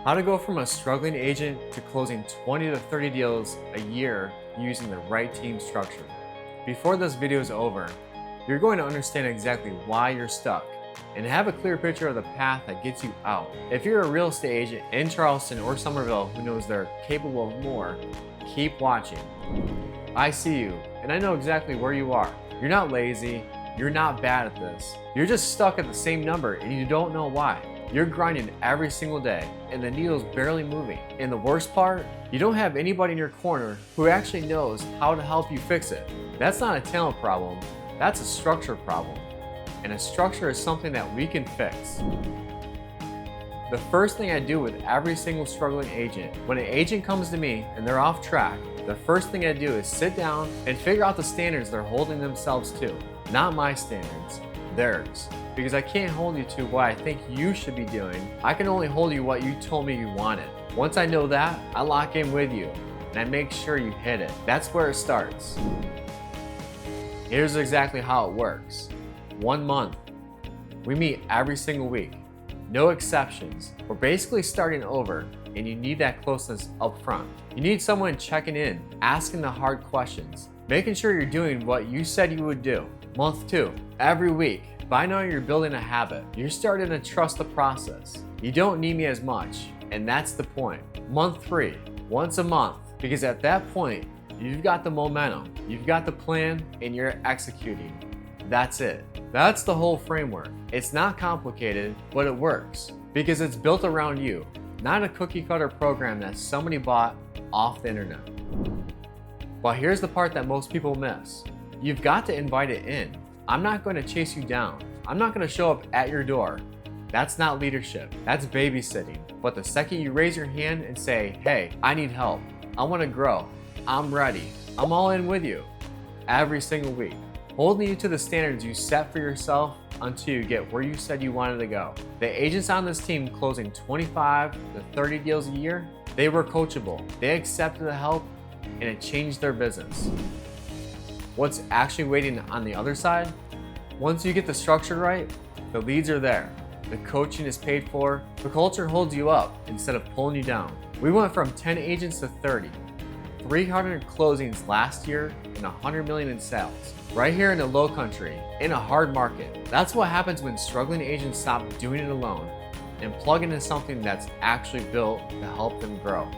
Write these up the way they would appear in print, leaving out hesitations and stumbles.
How to go from a struggling agent to closing 20 to 30 deals a year using the right team structure. Before this video is over, you're going to understand exactly why you're stuck and have a clear picture of the path that gets you out. If you're a real estate agent in Charleston or Summerville who knows they're capable of more, keep watching. I see you, and I know exactly where you are. You're not lazy, you're not bad at this. You're just stuck at the same number and you don't know why. You're grinding every single day and the needle's barely moving. And the worst part, you don't have anybody in your corner who actually knows how to help you fix it. That's not a talent problem, that's a structure problem. And a structure is something that we can fix. The first thing I do with every single struggling agent, when an agent comes to me and they're off track, the first thing I do is sit down and figure out the standards they're holding themselves to. Not my standards, theirs. Because I can't hold you to what I think you should be doing. I can only hold you what you told me you wanted. Once I know that, I lock in with you and I make sure you hit it. That's where it starts. Here's exactly how it works. 1 month. We meet every single week. No exceptions. We're basically starting over and you need that closeness up front. You need someone checking in, asking the hard questions, making sure you're doing what you said you would do. Month 2. Every week. By now you're building a habit. You're starting to trust the process. You don't need me as much, and that's the point. Month 3, once a month, because at that point, you've got the momentum, you've got the plan, and you're executing. That's it. That's the whole framework. It's not complicated, but it works, because it's built around you, not a cookie cutter program that somebody bought off the internet. But here's the part that most people miss. You've got to invite it in. I'm not going to chase you down. I'm not going to show up at your door. That's not leadership. That's babysitting. But the second you raise your hand and say, hey, I need help. I want to grow. I'm ready. I'm all in with you. Every single week. Holding you to the standards you set for yourself until you get where you said you wanted to go. The agents on this team closing 25 to 30 deals a year, they were coachable. They accepted the help and it changed their business. What's actually waiting on the other side? Once you get the structure right, the leads are there, the coaching is paid for, the culture holds you up instead of pulling you down. We went from 10 agents to 30, 300 closings last year and 100 million in sales. Right here in the Lowcountry, in a hard market. That's what happens when struggling agents stop doing it alone and plug into something that's actually built to help them grow.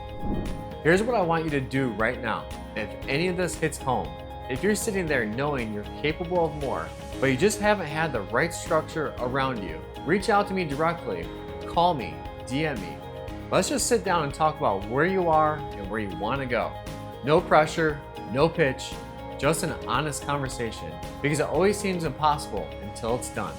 Here's what I want you to do right now. If any of this hits home, if you're sitting there knowing you're capable of more, but you just haven't had the right structure around you, reach out to me directly, call me, DM me. Let's just sit down and talk about where you are and where you want to go. No pressure, no pitch, just an honest conversation, because it always seems impossible until it's done.